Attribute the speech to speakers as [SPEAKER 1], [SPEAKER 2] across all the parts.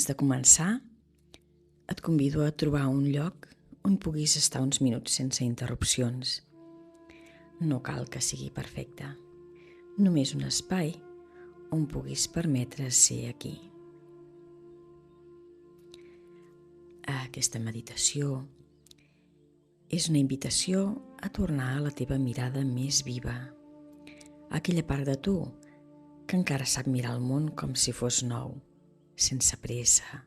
[SPEAKER 1] Abans de començar, et convido a trobar un lloc on puguis estar uns minuts sense interrupcions. No cal que sigui perfecte, només un espai on puguis permetre ser aquí. Aquesta meditació és una invitació a tornar a la teva mirada més viva, aquella part de tu que encara sap mirar el món com si fos nou, sense pressa,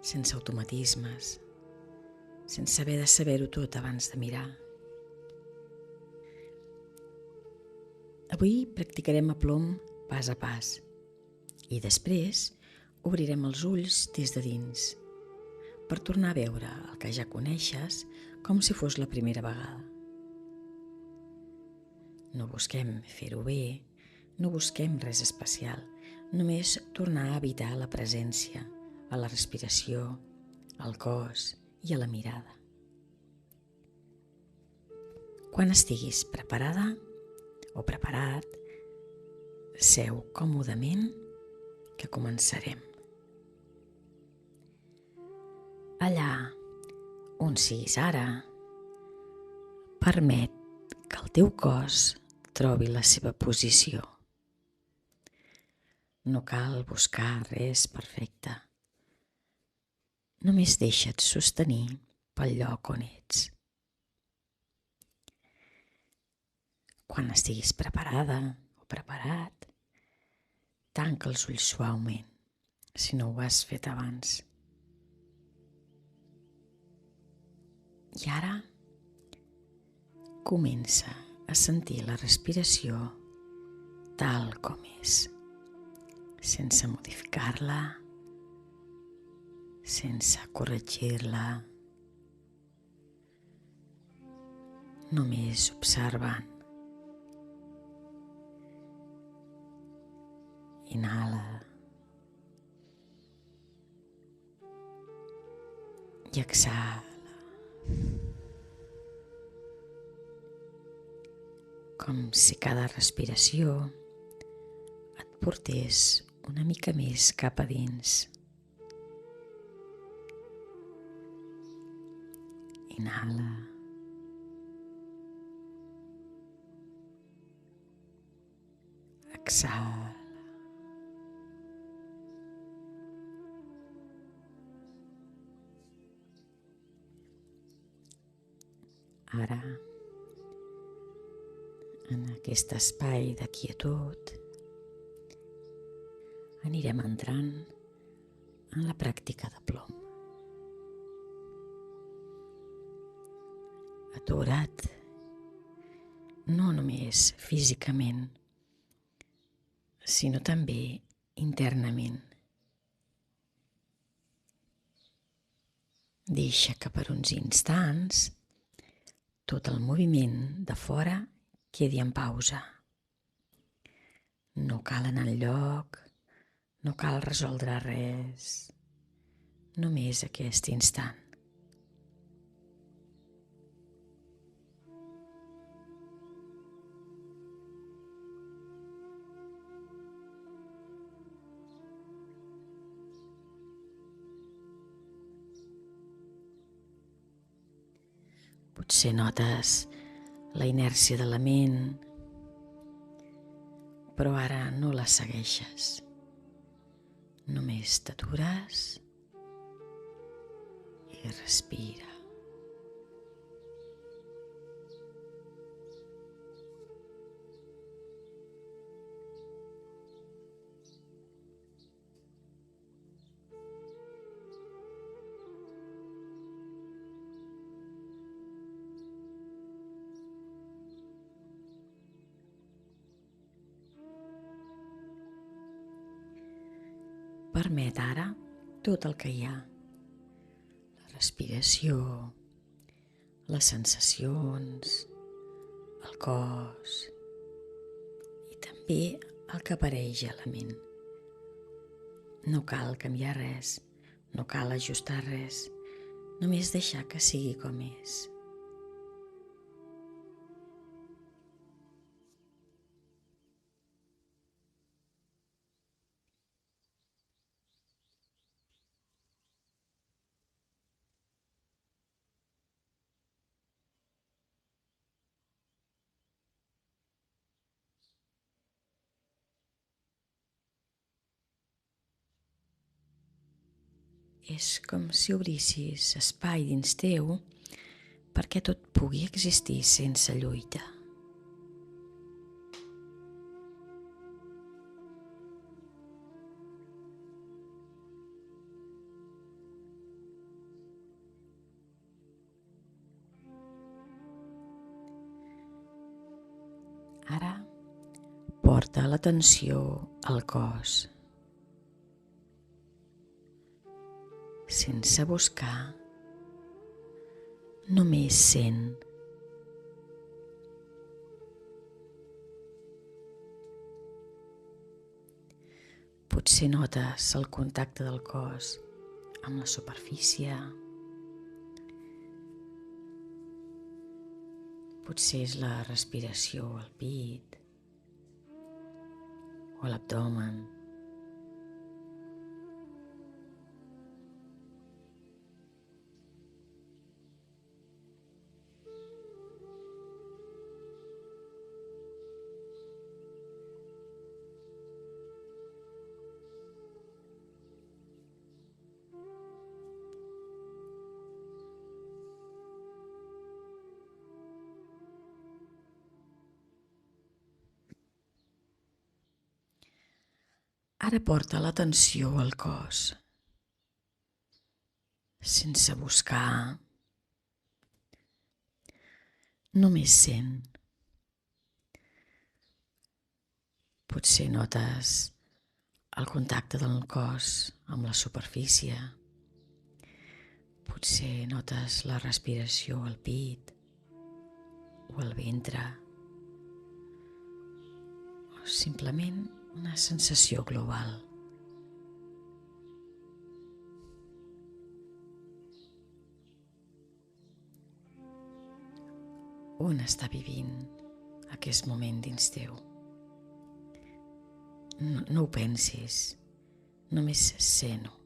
[SPEAKER 1] sense automatismes, sense haver de saber-ho tot abans de mirar. Avui practicarem a plom pas a pas i després obrirem els ulls des de dins per tornar a veure el que ja coneixes com si fos la primera vegada. No busquem fer-ho bé, no busquem res especial, només tornar a habitar la presència, a la respiració, al cos i a la mirada. Quan estiguis preparada o preparat, seu còmodament que començarem. Allà on siguis ara, permet que el teu cos trobi la seva posició. No cal buscar res perfecte. Només deixa't sostenir pel lloc on ets. Quan estiguis preparada o preparat, tanca els ulls suaument, si no ho has fet abans. I ara comença a sentir la respiració tal com és, sense modificar-la, sense corregir-la, només observant. Inhala i exhala. Com si cada respiració et portés una mica més cap a dins. Inhala. Exhala. Ara, en aquest espai de quietud, anirem entrant en la pràctica de plom. Atura't, no només físicament, sinó també internament. Deixa que per uns instants tot el moviment de fora quedi en pausa. No cal anar enlloc, no cal resoldre res, només aquest instant. Potser notes la inèrcia de la ment, però ara no la segueixes. Només t'atures i respira. Permet ara tot el que hi ha, la respiració, les sensacions, el cos i també el que apareix a la ment. No cal canviar res, no cal ajustar res, només deixar que sigui com és. És com si obrissis espai dins teu perquè tot pugui existir sense lluita. Ara porta l'atenció al cos, sense buscar, només sent. Potser notes el contacte del cos amb la superfície. Potser és la respiració al pit o a l'abdomen. Ara porta l'atenció al cos, sense buscar, només sent. Potser notes el contacte del cos amb la superfície. Potser notes la respiració al pit o al ventre. O simplement una sensació global. On està vivint aquest moment dins teu? No ho pensis, només sent-ho.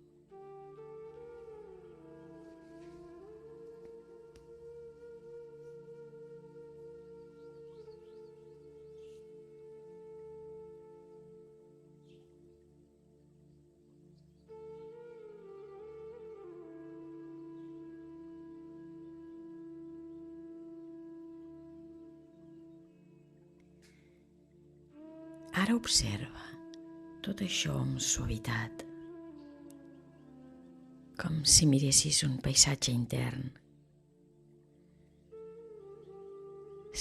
[SPEAKER 1] Ara observa tot això amb suavitat, com si miressis un paisatge intern,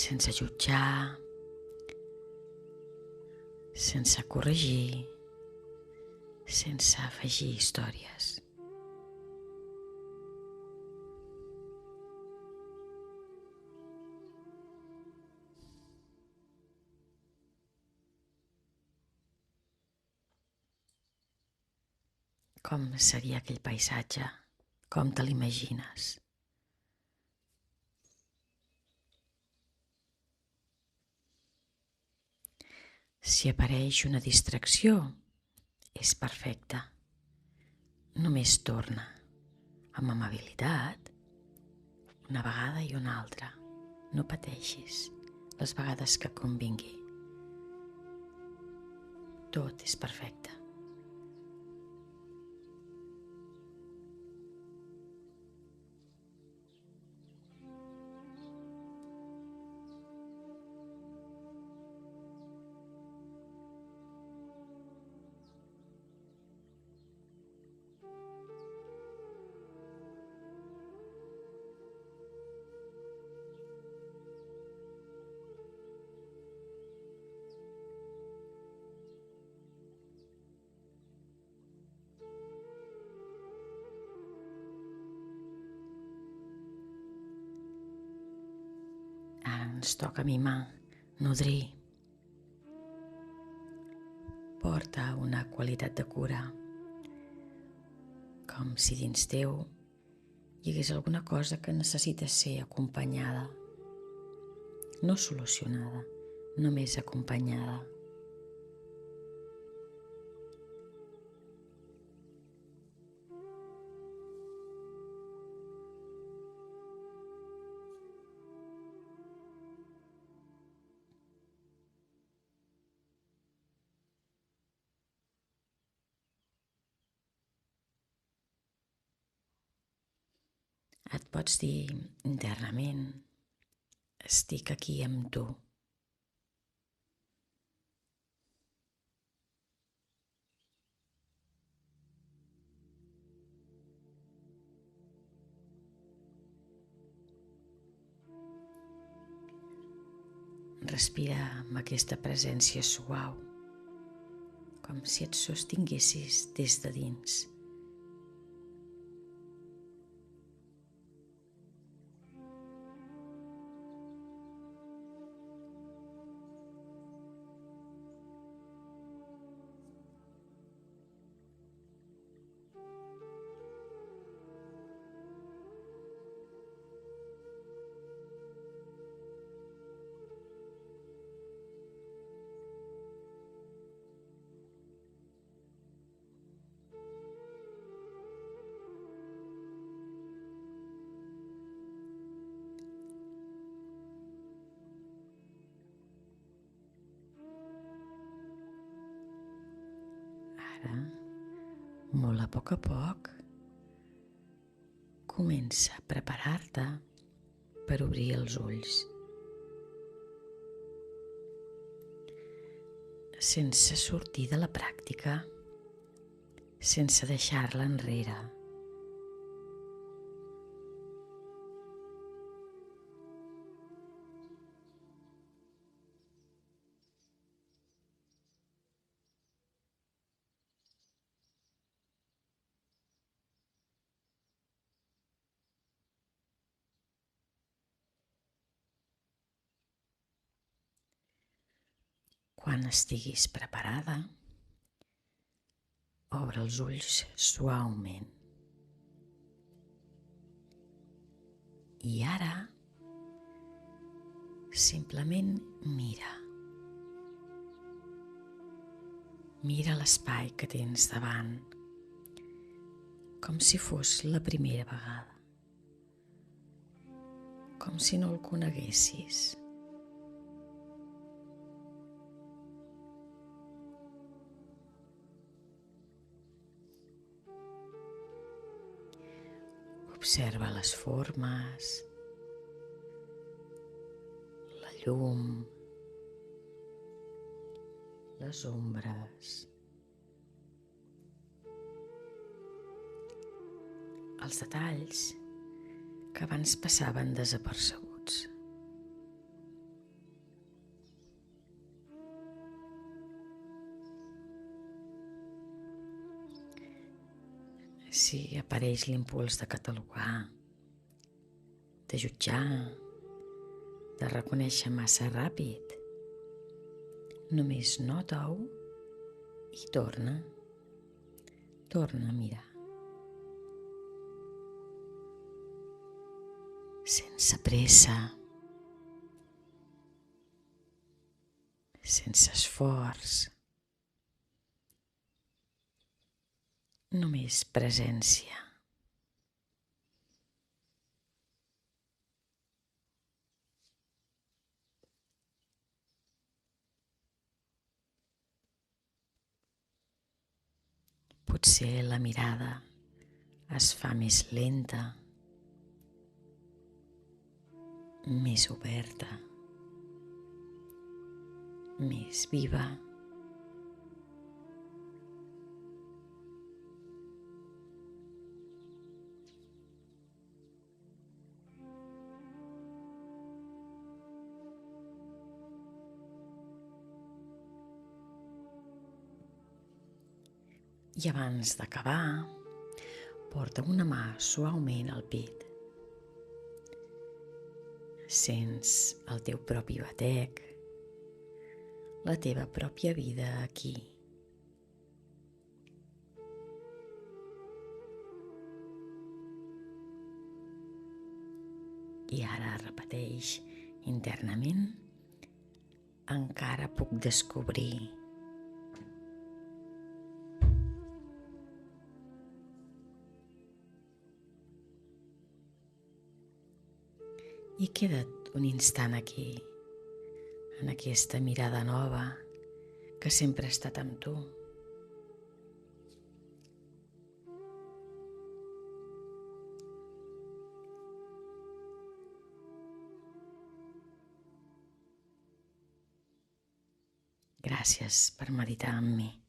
[SPEAKER 1] sense jutjar, sense corregir, sense afegir històries. Com seria aquell paisatge? Com te l'imagines? Si apareix una distracció, és perfecte. Només torna amb amabilitat, una vegada i una altra. No pateixis les vegades que convingui. Tot és perfecte. Ens toca mimar, nodrir. Porta una qualitat de cura, com si dins teu hi hagués alguna cosa que necessita ser acompanyada, no solucionada, només acompanyada. Et pots dir internament, estic aquí amb tu. Respira amb aquesta presència suau, com si et sostinguessis des de dins. Ara, molt a poc, comença a preparar-te per obrir els ulls. Sense sortir de la pràctica, sense deixar-la enrere. Quan estiguis preparada, obre els ulls suaument. I ara, simplement mira. Mira l'espai que tens davant, com si fos la primera vegada, com si no el coneguessis. Observa les formes, la llum, les ombres, els detalls que abans passaven desapercebuts. Si apareix l'impuls de catalogar, de jutjar, de reconèixer massa ràpid, només nota-ho i torna a mirar. Sense pressa, sense esforç, només presència. Potser la mirada es fa més lenta, més oberta, més viva. I abans d'acabar, porta una mà suaument al pit. Sents el teu propi batec, la teva pròpia vida aquí. I ara repeteix internament, encara puc descobrir. I queda't un instant aquí, en aquesta mirada nova que sempre ha estat amb tu. Gràcies per meditar amb mi.